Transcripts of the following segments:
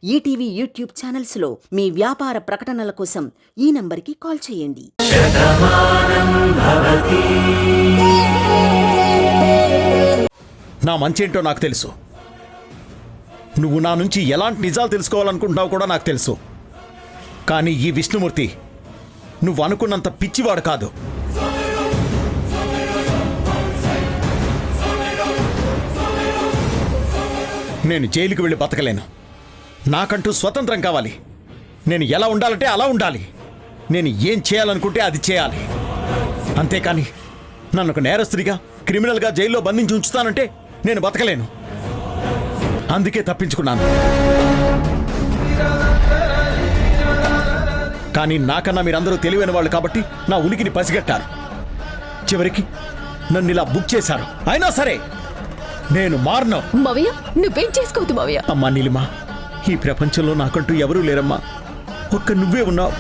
ETV YouTube ఛానల్స్లో మీ వ్యాపార ప్రకటనల కోసం ఈ నంబర్కి కాల్ చేయండి. నా మంచేంటో నాకు తెలుసు. నువ్వు నా నుంచి ఎలాంటి నిజాలు తెలుసుకోవాలనుకుంటున్నావు కూడా నాకు తెలుసు. కానీ ఈ విష్ణుమూర్తి నువ్వు అనుకున్నంత పిచ్చివాడు కాదు. నేను జైలుకి వెళ్ళి బతకలేను. నాకంటూ స్వతంత్రం కావాలి. నేను ఎలా ఉండాలంటే అలా ఉండాలి. నేను ఏం చేయాలనుకుంటే అది చేయాలి. అంతేకాని నన్ను ఒక నేరస్తుడిగా, క్రిమినల్గా జైల్లో బంధించి ఉంచుతానంటే నేను బతకలేను. అందుకే తప్పించుకున్నాను. కానీ నాకన్నా మీరందరూ తెలివైన వాళ్ళు కాబట్టి నా ఉనికిని పసిగట్టారు. చివరికి నన్ను ఇలా బుక్ చేశారు. అయినా సరే నేను మారను. మావయ్య, నువ్వేం చేసుకోవద్దు మావయ్య. అమ్మా నీలిమా, ఈ ప్రపంచంలో నాకంటూ ఎవరూ లేరమ్మా. ఒక్క నువ్వే ఉన్నావు.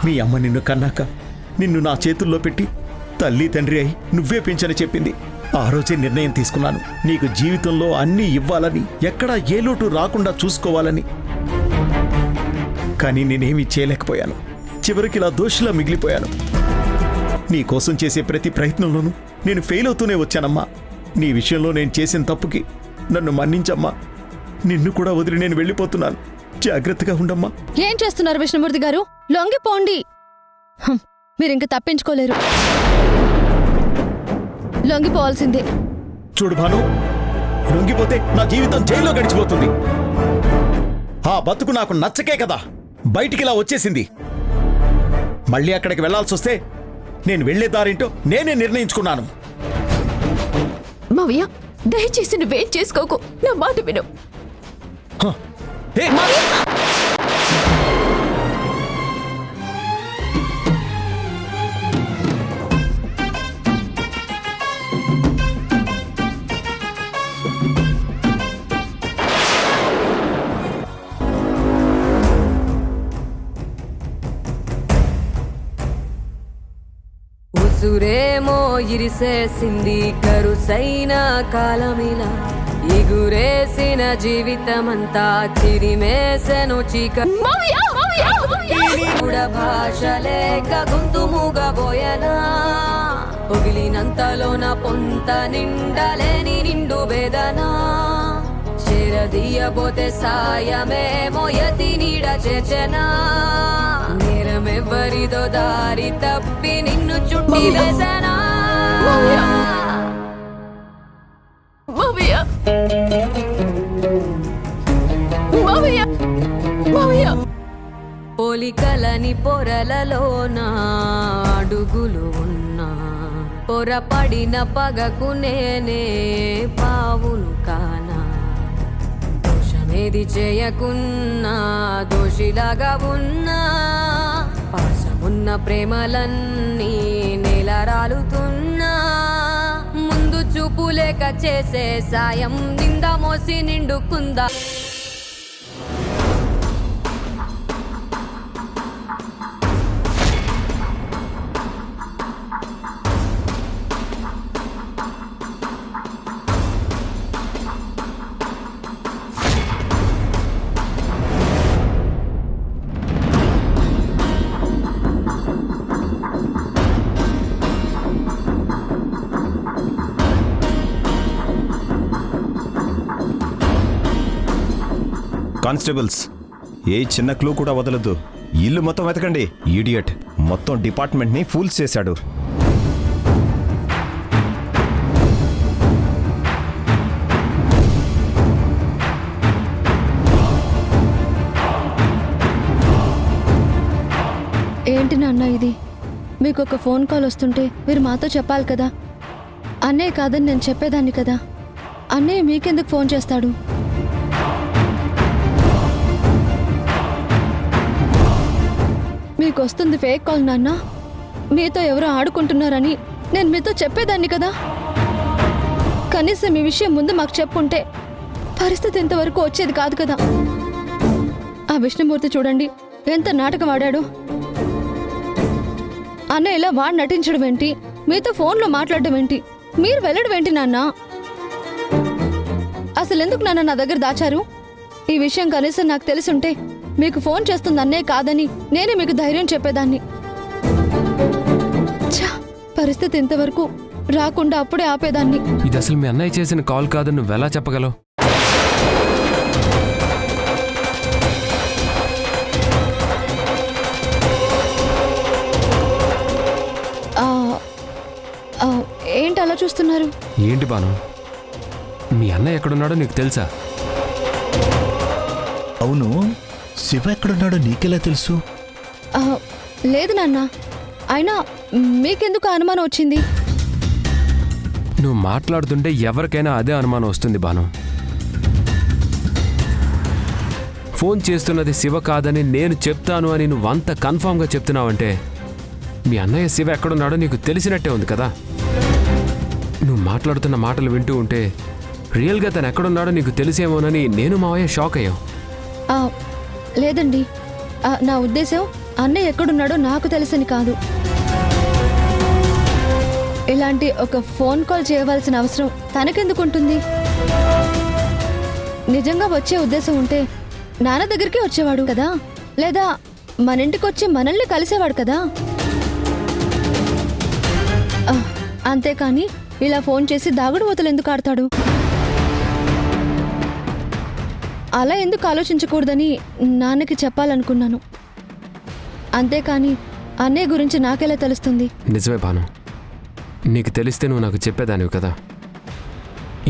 మీ అమ్మ నిన్ను కన్నాక నిన్ను నా చేతుల్లో పెట్టి తల్లి తండ్రి అయి నువ్వే పెంచని చెప్పింది. ఆ రోజే నిర్ణయం తీసుకున్నాను. నీకు జీవితంలో అన్నీ ఇవ్వాలని, ఎక్కడా ఏ లోటు రాకుండా చూసుకోవాలని. కానీ నేనేమీ చేయలేకపోయాను. చివరికి ఇలా దోషిలా మిగిలిపోయాను. నీ కోసం చేసే ప్రతి ప్రయత్నంలోనూ నేను ఫెయిల్ అవుతూనే వచ్చానమ్మా. నీ విషయంలో నేను చేసిన తప్పుకి నన్ను మన్నించమ్మా. నిన్ను కూడా వదిలి నేను వెళ్ళిపోతున్నాను. జాగ్రత్తగా ఉండమ్మా. ఏం చేస్తున్నారు విష్ణుమూర్తి గారు? లొంగిపోండి. మీరింక తప్పించుకోలేరు. లొంగిపోవాల్సిందే. చూడు భాను, లొంగిపోతే నా జీవితం జైల్లో గడిచిపోతుంది. ఆ బతుకు నాకు నచ్చకే కదా బయటికి ఇలా వచ్చేసింది. మళ్ళీ అక్కడికి వెళ్లాల్సి వస్తే నేను వెళ్లే దారేంటో నేనే నిర్ణయించుకున్నాను. మావయ్య, దయచేసి నువ్వేం చేసుకోకు. నా మాట విను. ఏ! ఉసురేమో ఇరిసేసింది కరుసైన కాలమిలా, ఎగురేసిన జీవితమంతా చిరిమేసెను కూడా భాష లేక గొంతు మూగబోయనా. పొగిలినంతలోన పొంత నిండలేని నిండు వేదనా. చేరదీయబోతే సాయమేమో యతి నీడ చేచెనా. నేరమెవ్వరిదో దారి తప్పి నిన్ను చుట్టి వేసనా. పోలికలని పొరలలోన అడుగులు ఉన్నా, పొరపడిన పగకు నేనే పావును కానా. దోషమేది చేయకున్నా దోషిలాగా ఉన్నా, పాసమున్న ప్రేమలన్నీ నెలరాలుతున్నా. ముందు చూపు లేక చేసే సాయం నింద మోసి నిండుకుందా. కానిస్టేబుల్స్, ఏ చిన్న క్లూ కూడా వదలొద్దు. ఇల్లు మొత్తం వెతకండి. ఈడియట్ మొత్తం డిపార్ట్మెంట్ని ఫూల్స్ చేశాడు. ఏంటి నాన్న ఇది? మీకు ఒక ఫోన్ కాల్ వస్తుంటే మీరు మాతో చెప్పాలి కదా. అన్నయ్య కాదని నేను చెప్పేదాన్ని కదా. అన్నయ్య మీకెందుకు ఫోన్ చేస్తాడు? మీకు వస్తుంది ఫేక్ కాల్ నాన్న. మీతో ఎవరో ఆడుకుంటున్నారని నేను మీతో చెప్పేదాన్ని కదా. కనీసం ఈ విషయం ముందు మాకు చెప్పుంటే పరిస్థితి ఇంతవరకు వచ్చేది కాదు కదా. ఆ విష్ణుమూర్తి చూడండి ఎంత నాటకం ఆడాడు. అన్న ఇలా వాడు నటించడం ఏంటి, మీతో ఫోన్లో మాట్లాడడం ఏంటి, మీరు వెళ్ళడం ఏంటి నాన్న? అసలు ఎందుకు నాన్న నా దగ్గర దాచారు? ఈ విషయం కనీసం నాకు తెలుసుంటే మీకు ఫోన్ చేస్తుంది అన్నే కాదని నేనే మీకు ధైర్యం చెప్పేదాన్ని. ఛా, పరిస్థితి ఇంతవరకు రాకుండా అప్పుడే ఆపేదాన్ని. ఇది అసలు మీ అన్నయ్య చేసిన కాల్ కాదని నువ్వెలా చెప్పగలవు? ఏంటి అలా చూస్తున్నారు? ఏంటి బాను, మీ అన్నయ్య ఎక్కడున్నాడో నీకు తెలుసా? అవును, శివ ఎక్కడున్నాడో నీకెలా తెలుసు? లేదు నాన్న, అయినా మీకెందుకు అనుమానం వచ్చింది? నువ్వు మాట్లాడుతుంటే ఎవరికైనా అదే అనుమానం వస్తుంది బాను. ఫోన్ చేస్తున్నది శివ కాదని నేను చెప్తాను అని నువ్వు అంత కన్ఫామ్గా చెప్తున్నావంటే మీ అన్నయ్య శివ ఎక్కడున్నాడో నీకు తెలిసినట్టే ఉంది కదా. నువ్వు మాట్లాడుతున్న మాటలు వింటూ ఉంటే రియల్గా తను ఎక్కడున్నాడో నీకు తెలిసేమోనని నేను మావయ్య షాక్ అయ్యాం. లేదండి, నా ఉద్దేశం అన్నయ్య ఎక్కడున్నాడో నాకు తెలుసని కాదు. ఇలాంటి ఒక ఫోన్ కాల్ చేయవలసిన అవసరం తనకెందుకుంటుంది? నిజంగా వచ్చే ఉద్దేశం ఉంటే నాన్న దగ్గరికి వచ్చేవాడు కదా, లేదా మన ఇంటికి వచ్చి మనల్ని కలిసేవాడు కదా. అంతేకాని ఇలా ఫోన్ చేసి దాగుడు మూతలు ఎందుకు ఆడతాడు? అలా ఎందుకు ఆలోచించకూడదని నాన్నకి చెప్పాలనుకున్నాను. అంతేకాని అన్నయ్య గురించి నాకెలా తెలుస్తుంది? నిజమే బాను, నీకు తెలిస్తే నువ్వు నాకు చెప్పేదానివి కదా.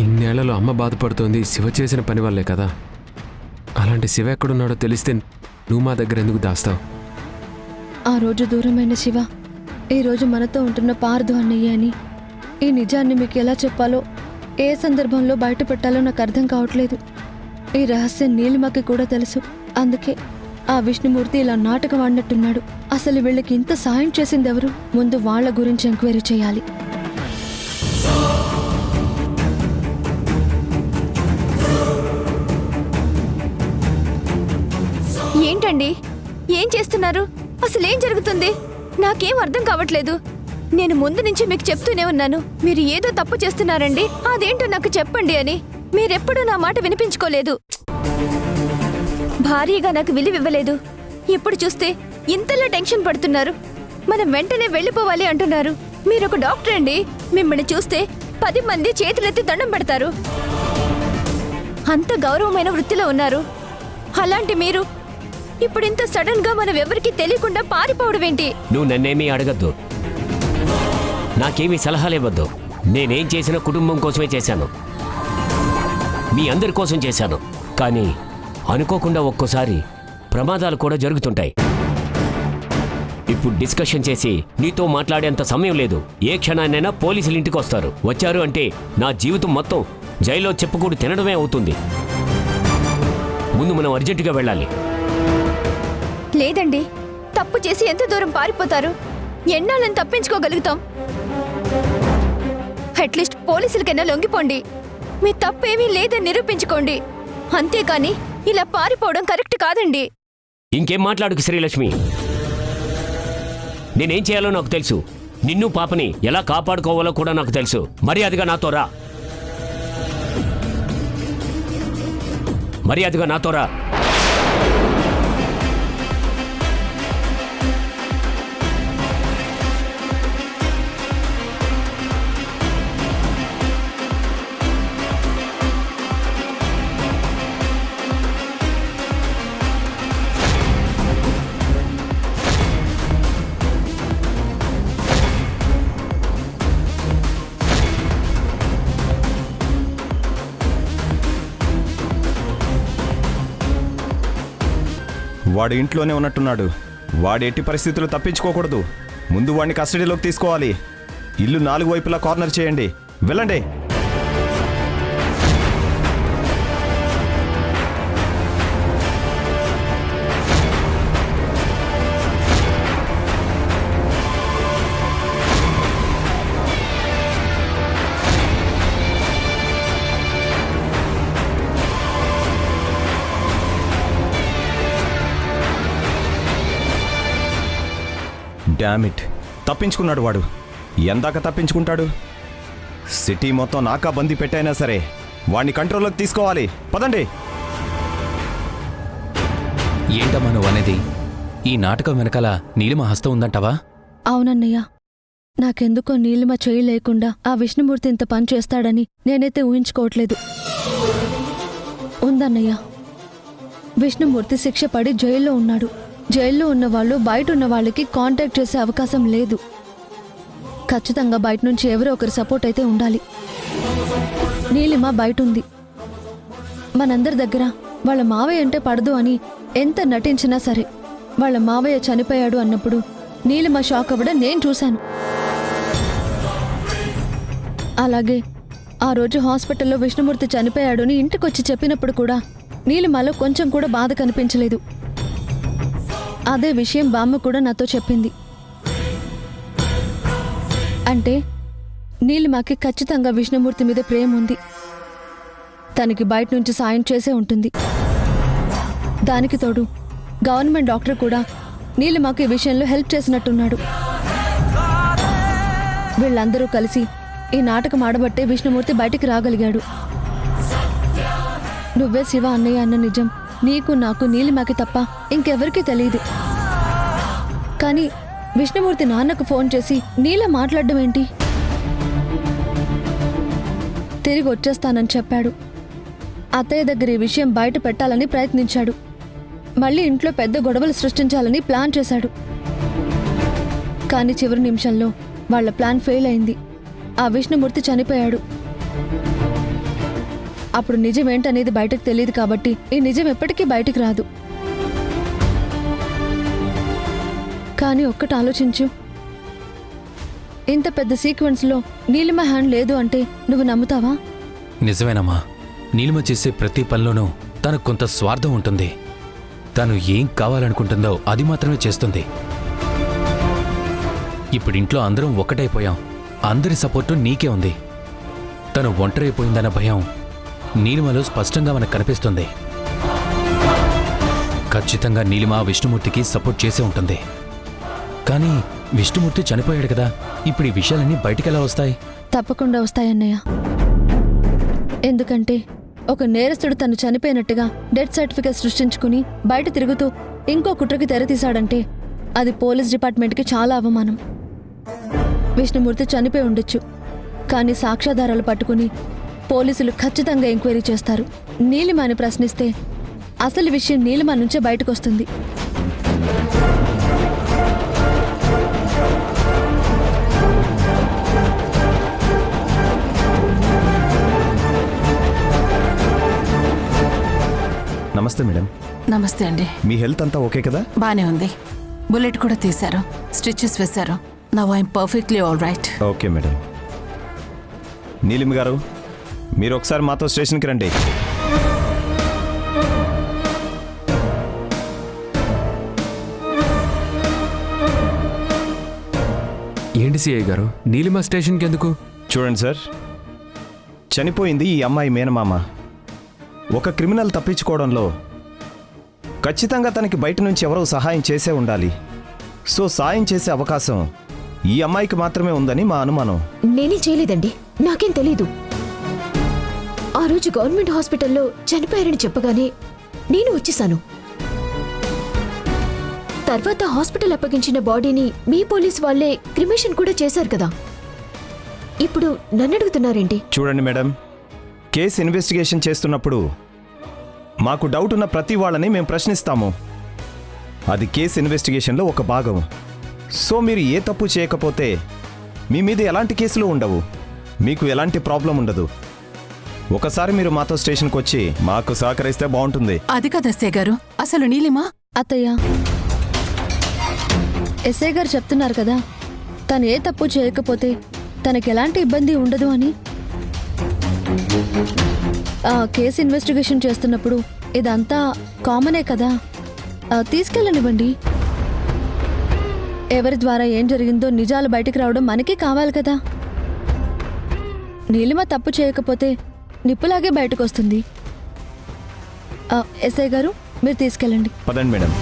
ఇన్నేళ్లలో అమ్మ బాధపడుతోంది శివ చేసిన పని వల్లే కదా. అలాంటి శివ ఎక్కడున్నాడో తెలిస్తే నువ్వు మా దగ్గర ఎందుకు దాస్తావు? ఆ రోజు దూరమైన శివ ఈరోజు మనతో ఉంటున్న పార్దు అన్నయ్య అని ఈ నిజాన్ని మీకు ఎలా చెప్పాలో, ఏ సందర్భంలో బయట పెట్టాలో నాకు అర్థం కావట్లేదు. ఈ రహస్యం నీలిమకి కూడా తెలుసు. అందుకే ఆ విష్ణుమూర్తి ఇలా నాటకం ఆడినట్టున్నాడు. అసలు వీళ్ళకి ఇంత సాయం చేసింది ఎవరు? ముందు వాళ్ళ గురించి ఎంక్వైరీ చేయాలి. ఏంటండి, ఏం చేస్తున్నారు? అసలేం జరుగుతుంది? నాకేం అర్థం కావట్లేదు. నేను ముందు నుంచి మీకు చెప్తూనే ఉన్నాను, మీరు ఏదో తప్పు చేస్తున్నారండి, అదేంటో నాకు చెప్పండి అని. మీరెప్పుడూ నా మాట వినిపించుకోలేదు. భారీగా నాకు విలువివ్వలేదు. ఇప్పుడు చూస్తే ఇంతలా టెన్షన్ పడుతున్నారు. మనం వెంటనే వెళ్ళిపోవాలి అంటున్నారు. మీరొక డాక్టర్ అండి, మిమ్మల్ని చూస్తే 10 మంది చేతులెత్తి దండం పెడతారు. అంత గౌరవమైన వృత్తిలో ఉన్నారు. అలాంటి మీరు ఇప్పుడు ఇంత సడన్ గా మనం ఎవరికి తెలియకుండా పారిపోవడం ఏంటి? నువ్వు నన్నేమీ అడగద్దు, నాకేమీ సలహాలివ్వద్దు. నేనేం చేసినా కుటుంబం కోసమే చేశాను, మీ అందరి కోసం చేశాను. కానీ అనుకోకుండా ఒక్కోసారి ప్రమాదాలు కూడా జరుగుతుంటాయి. ఇప్పుడు డిస్కషన్ చేసి నీతో మాట్లాడేంత సమయం లేదు. ఏ క్షణాన్నైనా పోలీసులు ఇంటికి వస్తారు. వచ్చారు అంటే నా జీవితం మొత్తం జైల్లో చెప్పుకూడు తినడమే అవుతుంది. ముందు మనం అర్జెంటుగా వెళ్ళాలి. లేదండి, తప్పు చేసి ఎంత దూరం పారిపోతారు? ఎన్నాళ్ళని తప్పించుకోగలుగుతాం? అట్లీస్ట్ పోలీసులకైనా లొంగిపోండి. మీ తప్పేమీ లేదని నిరూపించుకోండి. అంతేకాని ఇలా పారిపోవడం కరెక్ట్ కాదండి. ఇంకేం మాట్లాడుకు శ్రీలక్ష్మి. నేనేం చేయాలో నాకు తెలుసు. నిన్ను పాపని ఎలా కాపాడుకోవాలో కూడా నాకు తెలుసు. మర్యాదగా నాతో రా, మర్యాదగా నాతో రా. వాడు ఇంట్లోనే ఉన్నట్టున్నాడు. వాడు ఎట్టి పరిస్థితుల్లో తప్పించుకోకూడదు. ముందు వాడిని కస్టడీలోకి తీసుకోవాలి. ఇల్లు 4 వైపులా కార్నర్ చేయండి. వెళ్ళండి. డామిట్, తప్పించుకున్నాడు వాడు. ఎందాక తప్పించుకుంటాడు? సిటీ మొత్తం నాకా బందీ పెట్టైనా సరే వాడిని కంట్రోల్లోకి తీసుకోవాలి. పదండి. ఏంటమ్మా నువ్వు అనేది? ఈ నాటకం వెనకాల నీలిమ హస్తం ఉందంటావా? అవునన్నయ్య, నాకెందుకో నీలిమ చేయి లేకుండా ఆ విష్ణుమూర్తి ఇంత పని చేస్తాడని నేనైతే ఊహించుకోవట్లేదు. ఉందన్నయ్య, విష్ణుమూర్తి శిక్ష పడి జైల్లో ఉన్నాడు. జైల్లో ఉన్నవాళ్ళు బయట ఉన్న వాళ్ళకి కాంటాక్ట్ చేసే అవకాశం లేదు. ఖచ్చితంగా బయట నుంచి ఎవరో ఒకరి సపోర్ట్ అయితే ఉండాలి. నీలిమ బయట ఉంది. మనందరి దగ్గర వాళ్ళ మావయ్య అంటే పడదు అని ఎంత నటించినా సరే, వాళ్ళ మావయ్య చనిపోయాడు అన్నప్పుడు నీలిమ షాక్ అవ్వడం నేను చూశాను. అలాగే ఆ రోజు హాస్పిటల్లో విష్ణుమూర్తి చనిపోయాడు అని ఇంటికొచ్చి చెప్పినప్పుడు కూడా నీలిమలో కొంచెం కూడా బాధ కనిపించలేదు. అదే విషయం బామ్మ కూడా నాతో చెప్పింది. అంటే నీలిమకి ఖచ్చితంగా విష్ణుమూర్తి మీద ప్రేమ ఉంది. తనకి బయట నుంచి సాయం చేసే ఉంటుంది. దానికి తోడు గవర్నమెంట్ డాక్టర్ కూడా నీలిమకి ఈ విషయంలో హెల్ప్ చేసినట్టున్నాడు. వీళ్ళందరూ కలిసి ఈ నాటకం ఆడబట్టే విష్ణుమూర్తి బయటికి రాగలిగాడు. నువ్వే శివ అన్నయ్య అన్న నిజం నీకు నాకు నీలిమకి తప్ప ఇంకెవరికీ తెలియదు. కానీ విష్ణుమూర్తి నాన్నకు ఫోన్ చేసి నీల మాట్లాడడం ఏంటి? తిరిగి వచ్చేస్తానని చెప్పాడు. అత్తయ్య దగ్గర ఈ విషయం బయట పెట్టాలని ప్రయత్నించాడు. మళ్ళీ ఇంట్లో పెద్ద గొడవలు సృష్టించాలని ప్లాన్ చేశాడు. కానీ చివరి నిమిషంలో వాళ్ళ ప్లాన్ ఫెయిల్ అయింది. ఆ విష్ణుమూర్తి చనిపోయాడు. అప్పుడు నిజమేంటనేది బయటకు తెలియదు కాబట్టి ఈ నిజం ఎప్పటికీ బయటికి రాదు. కానీ ఒక్కటి ఆలోచించు, ఇంత పెద్ద సీక్వెన్స్లో నీలిమ హ్యాండ్ లేదు అంటే నువ్వు నమ్ముతావా? నిజమేనమ్మా, నీలిమ చేసే ప్రతి పనిలోనూ తనకు కొంత స్వార్థం ఉంటుంది. తను ఏం కావాలనుకుంటుందో అది మాత్రమే చేస్తుంది. ఇప్పుడు ఇంట్లో అందరం ఒక్కటైపోయాం. అందరి సపోర్టు నీకే ఉంది. తను ఒంటరైపోయిందన్న భయం నీలిమలో స్పష్టంగా మనకు కనిపిస్తుంది. ఖచ్చితంగా నీలిమ విష్ణుమూర్తికి సపోర్ట్ చేసే ఉంటుంది. కానీ విష్ణుమూర్తి చనిపోయాడు కదా, ఇప్పుడు ఈ విషయాలన్నీ బయటికెలా వస్తాయి? తప్పకుండా వస్తాయన్నయ్య. ఎందుకంటే ఒక నేరస్తుడు తను చనిపోయినట్టుగా డెత్ సర్టిఫికేట్ సృష్టించుకుని బయట తిరుగుతూ ఇంకో కుట్రకి తెరతీశాడంటే అది పోలీస్ డిపార్ట్మెంట్కి చాలా అవమానం. విష్ణుమూర్తి చనిపోయి ఉండొచ్చు, కానీ సాక్ష్యాధారాలు పట్టుకుని పోలీసులు ఖచ్చితంగా ఎంక్వైరీ చేస్తారు. నీలిమని ప్రశ్నిస్తే అసలు విషయం నీలిమ నుంచే బయటకు వస్తుంది. నమస్తే మేడం. నమస్తే అండి. మీ హెల్త్ అంతా ఓకే కదా? బానే ఉంది. బుల్లెట్ కూడా తీశారు, స్టిచెస్ వేశారు. Now I'm perfectly all right. Okay madam. Neelima గారు, మీరు ఒకసారి మాతో స్టేషన్కి రండి. ఏంటి సిఐ గారు, నీలిమ స్టేషన్కి ఎందుకు? చూడండి సార్, చనిపోయింది ఈ అమ్మాయి మేనమామ. ఒక క్రిమినల్ తప్పించుకోవడంలో ఖచ్చితంగా తనకి బయట నుంచి ఎవరో సహాయం చేసే ఉండాలి. సో సాయం చేసే అవకాశం ఈ అమ్మాయికి మాత్రమే ఉందని మా అనుమానం. నేనే చేయలేదండి, నాకేం తెలీదు. ఆ రోజు గవర్నమెంట్ హాస్పిటల్లో చనిపోయారని చెప్పగానే నేను వచ్చేసాను. తర్వాత హాస్పిటల్ అప్పగించిన బాడీని మీ పోలీస్ వాళ్లే క్రిమేషన్ కూడా చేశారు కదా. ఇప్పుడు నన్ను అడుగుతున్నారేంటి? చూడండి మేడం, కేసు ఇన్వెస్టిగేషన్ చేస్తున్నప్పుడు మాకు డౌట్ ఉన్న ప్రతి వాళ్ళని మేము ప్రశ్నిస్తాము. అది కేసు ఇన్వెస్టిగేషన్లో ఒక భాగం. సో మీరు ఏ తప్పు చేయకపోతే మీ మీద ఎలాంటి కేసులు ఉండవు, మీకు ఎలాంటి ప్రాబ్లం ఉండదు. ఒకసారి మీరు మాతో స్టేషన్కి వచ్చి మాకు సహకరిస్తే బాగుంటుంది. అది కదా ఎస్ఐ గారు, అసలు నీలిమ. అత్తయ్య, ఎస్ఐ గారు చెప్తున్నారు కదా, తను ఏ తప్పు చేయకపోతే తనకి ఎలాంటి ఇబ్బంది ఉండదు అని. ఆ కేసు ఇన్వెస్టిగేషన్ చేస్తున్నప్పుడు ఇదంతా కామనే కదా. తీసుకెళ్ళనివ్వండి. ఎవరి ద్వారా ఏం జరిగిందో నిజాలు బయటికి రావడం మనకి కావాలి కదా. నీలిమ తప్పు చేయకపోతే నిప్పులాగే బయటకు వస్తుంది. ఎస్ఐ గారు, మీరు తీసుకెళ్ళండి. పదండి మేడం.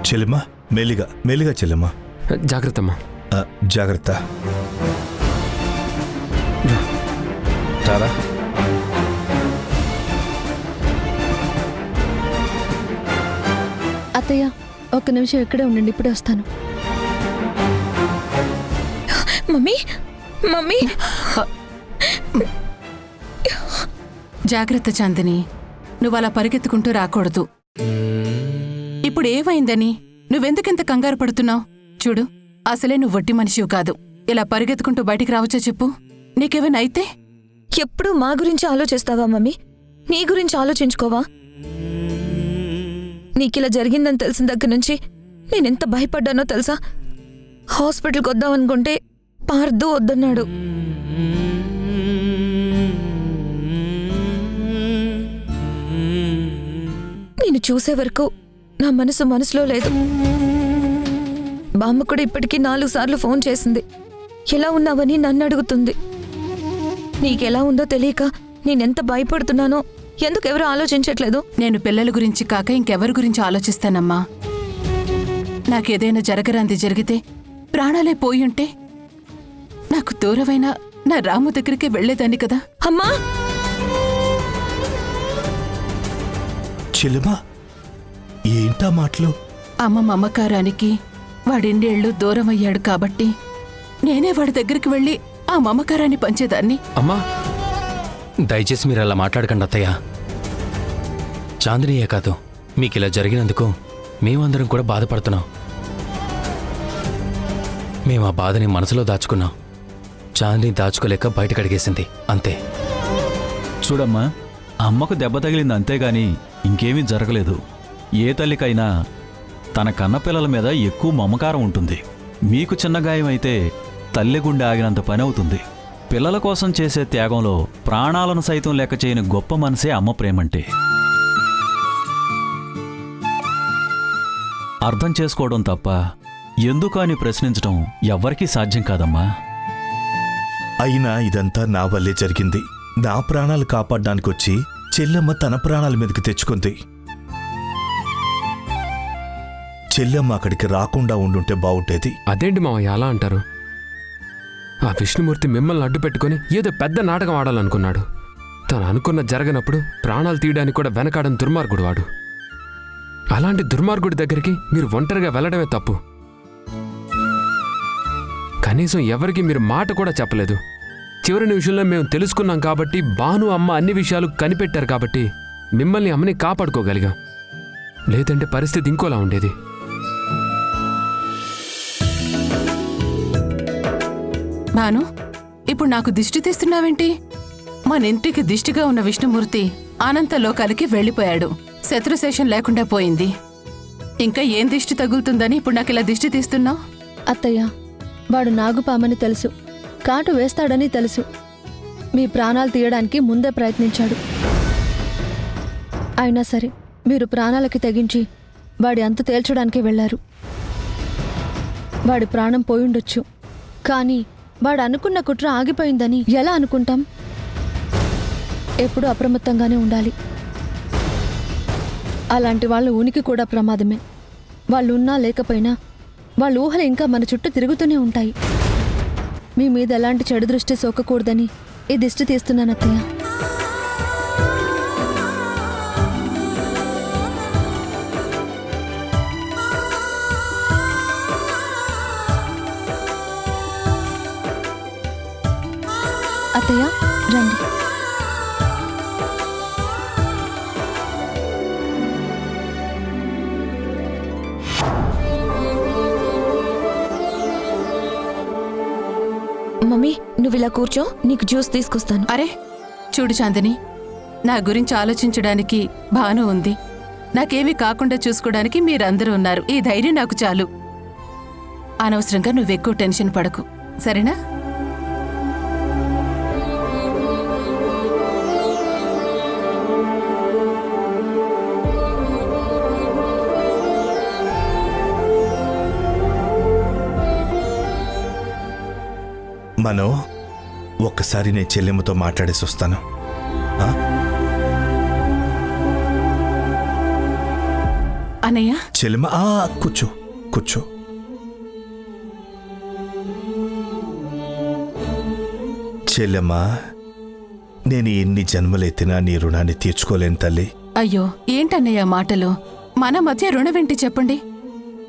చెల్లెమ్మా మెల్లిగా మెల్లిగా చెల్లెమ్మా. జాగ్రత్త అమ్మా. జాగ్రత్త. రారా. అత్తయ్య ఒక్క నిమిషం ఇక్కడే ఉండండి, ఇప్పుడే వస్తాను. మమ్మీ మమ్మీ జాగ్రత్త చాందిని, నువ్వు అలా పరిగెత్తుకుంటూ రాకూడదు. ఇప్పుడు ఏమైందని నువ్వెందుకింత కంగారు పడుతున్నావు? చూడు, అసలే నువ్వు వట్టి మనిషివి కాదు. ఇలా పరిగెత్తుకుంటూ బయటికి రావచ్చా చెప్పు? నీకేమైనా అయితే? ఎప్పుడు మా గురించి ఆలోచిస్తావా మమ్మీ? నీ గురించి ఆలోచించుకోవా? నీకిలా జరిగిందని తెలిసిన దగ్గర నుంచి నేనెంత భయపడ్డానో తెలుసా? హాస్పిటల్కి వద్దామనుకుంటే పార్దు వద్దన్నాడు. నేను చూసే వరకు నా మనసులో లేదు. బామ్మ కూడా ఇప్పటికీ 4 సార్లు ఫోన్ చేసింది. ఎలా ఉన్నావని నన్ను అడుగుతుంది. నీకెలా ఉందో తెలియక నేనెంత భయపడుతున్నానో ఎందుకెవరూ ఆలోచించట్లేదు? నేను పిల్లల గురించి కాక ఇంకెవరి గురించి ఆలోచిస్తానమ్మా. నాకేదైనా జరగరాంది జరిగితే, ప్రాణాలే పోయుంటే నాకు దూరమైన నా రాము దగ్గరికి వెళ్లేదాన్ని కదా. అమ్మా! చెల్లెమ్మా ఏంటా మాటలు? అమ్మ మమకారానికి వాడిన్నేళ్లు దూరం అయ్యాడు కాబట్టి నేనే వాడి దగ్గరికి వెళ్ళి ఆ మమకారాన్ని పంచేదాన్ని. అమ్మా, దయచేసి మీరు అలా మాట్లాడకండి అత్తయ్య. చాందినియే కాదు, మీకు ఇలా జరిగినందుకు మేమందరం కూడా బాధపడుతున్నాం. మేము ఆ బాధని మనసులో దాచుకున్నాం. చాందిని దాచుకోలేక బయటకు అడిగేసింది, అంతే. చూడమ్మా, అమ్మకు దెబ్బ తగిలింది అంతేగాని ఇంకేమీ జరగలేదు. ఏ తల్లికైనా తన కన్నపిల్లల మీద ఎక్కువ మమకారం ఉంటుంది. మీకు చిన్న గాయం అయితే తల్లి గుండె ఆగినంత పని అవుతుంది. పిల్లల కోసం చేసే త్యాగంలో ప్రాణాలను సైతం లెక్క చేయని గొప్ప మనసే అమ్మ ప్రేమంటే. అర్థం చేసుకోవడం తప్ప ఎందుకు అని ప్రశ్నించడం ఎవ్వరికీ సాధ్యం కాదమ్మా. అయినా ఇదంతా నా వల్లే జరిగింది. నా ప్రాణాలు కాపాడడానికొచ్చి చెల్లెమ్మ తన ప్రాణాల మీదకి తెచ్చుకుంది. చెల్లెమ్మ అక్కడికి రాకుండా ఉండుంటే బాగుండేది. అదేంటి మావయ్య అలా అంటారు? ఆ విష్ణుమూర్తి మిమ్మల్ని అడ్డు పెట్టుకుని ఏదో పెద్ద నాటకం ఆడాలనుకున్నాడు. తను అనుకున్న జరగనప్పుడు ప్రాణాలు తీయడానికి కూడా వెనకాడని దుర్మార్గుడు వాడు. అలాంటి దుర్మార్గుడి దగ్గరికి మీరు ఒంటరిగా వెళ్ళడమే తప్పు. కనీసం ఎవరికి మీరు మాట కూడా చెప్పలేదు. చివరి నిమిషంలో మేము తెలుసుకున్నాం కాబట్టి, భాను అమ్మ అన్ని విషయాలు కనిపెట్టారు కాబట్టి మిమ్మల్ని అమ్మని కాపాడుకోగలిగాం. లేదంటే పరిస్థితి ఇంకోలా ఉండేది. భాను, ఇప్పుడు నాకు దిష్టి తీస్తున్నావేంటి? మన ఇంటికి దిష్టిగా ఉన్న విష్ణుమూర్తి అనంత లోకాలకి వెళ్ళిపోయాడు. శత్రుశేషం లేకుండా పోయింది. ఇంకా ఏం దిష్టి తగులుతుందని ఇప్పుడు నాకు ఇలా దిష్టి తీస్తున్నావు? అత్తయ్య, వాడు నాగుపామని తెలుసు, కాటు వేస్తాడని తెలుసు. మీ ప్రాణాలు తీయడానికి ముందే ప్రయత్నించాడు. అయినా సరే మీరు ప్రాణాలకి తెగించి వాడి అంతు తేల్చడానికి వెళ్లారు. వాడి ప్రాణం పోయుండొచ్చు, కానీ వాడు అనుకున్న కుట్ర ఆగిపోయిందని ఎలా అనుకుంటాం? ఎప్పుడూ అప్రమత్తంగానే ఉండాలి. అలాంటి వాళ్ళ ఉనికి కూడా ప్రమాదమే. వాళ్ళు ఉన్నా లేకపోయినా వాళ్ళ ఊహలు ఇంకా మన చుట్టూ తిరుగుతూనే ఉంటాయి. మీ మీద ఎలాంటి చెడు దృష్టి సోకకూడదని ఈ దిష్టి తీస్తున్నాను అత్తయ్య. అత్తయ్య రండి. మమ్మీ, నువ్విలా కూర్చో, నీకు జ్యూస్ తీసుకొస్తాను. అరే చూడు చాందిని, నా గురించి ఆలోచించడానికి భాను ఉంది. నాకేమీ కాకుండా చూసుకోవడానికి మీరందరూ ఉన్నారు. ఈ ధైర్యం నాకు చాలు. అనవసరంగా నువ్వెక్కువ టెన్షన్ పడకు, సరేనా? మనో, ఒక్కసారి నేను చెల్లెమ్మతో మాట్లాడేసి వస్తాను. అన్నయ్య చెల్లెమ్మ కూర్చో కూర్చో. చెల్లెమ్మ, నేను ఎన్ని జన్మలెత్తినా నీ రుణాన్ని తీర్చుకోలేను తల్లి. అయ్యో ఏంటన్నయ్య మాటలు? మన మధ్య రుణమేంటి చెప్పండి.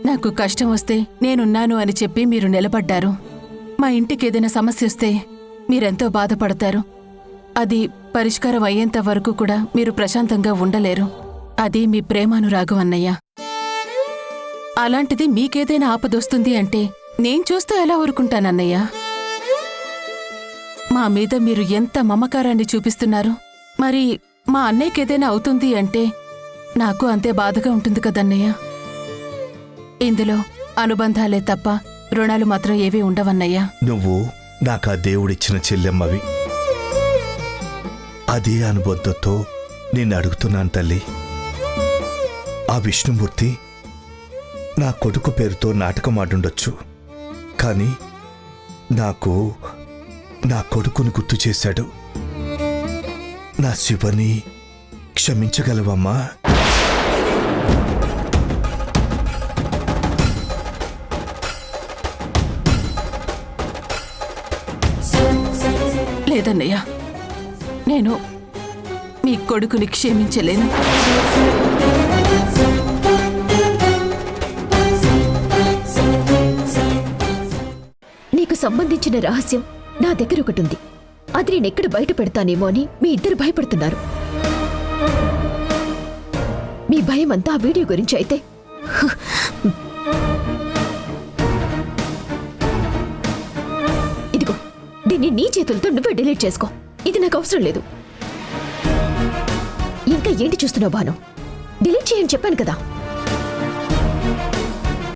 నాకు కష్టం వస్తే నేనున్నాను అని చెప్పి మీరు నిలబడ్డారు. మా ఇంటికి ఏదైనా సమస్య వస్తే మీరెంతో బాధపడతారు. అది పరిష్కారం అయ్యేంత వరకు కూడా మీరు ప్రశాంతంగా ఉండలేరు. అది మీ ప్రేమానురాగం అన్నయ్య. అలాంటిది మీకేదైనా ఆపదొస్తుంది అంటే నేను చూస్తూ ఎలా ఊరుకుంటానన్నయ్య? మా మీద మీరు ఎంత మమకారాన్ని చూపిస్తున్నారు. మరి మా అన్నయ్యకేదైనా అవుతుంది అంటే నాకు అంతే బాధగా ఉంటుంది కదన్నయ్య. ఇందులో అనుబంధాలే తప్ప రుణాలు మాత్రం ఏవీ ఉండవన్నయ్యా. నువ్వు నాకా దేవుడిచ్చిన చెల్లెమ్మవి. అదే అనుబంధంతో నిన్ను అడుగుతున్నాను తల్లి. ఆ విష్ణుమూర్తి నా కొడుకు పేరుతో నాటకం ఆడుండొచ్చు, కానీ నాకు నా కొడుకుని గుర్తు చేశాడు. నా శివని క్షమించగలవమ్మా? లేదన్నయ్యా, నేను మీ కొడుకుని క్షమించలేను. నీకు సంబంధించిన రహస్యం నా దగ్గర ఒకటి ఉంది. అది నేనెక్కడ బయట పెడతానేమో అని మీ ఇద్దరు భయపడుతున్నారు. మీ భయం అంతా ఆ వీడియో గురించి అయితే ఇదిగో, దీన్ని నీ చేతులతో నువ్వే డిలీట్ చేసుకో. ఇది నాకు అవసరం లేదు. ఇంకా ఏంటి చూస్తున్నావు భాను? డిలీట్ చేయని చెప్పాను కదా.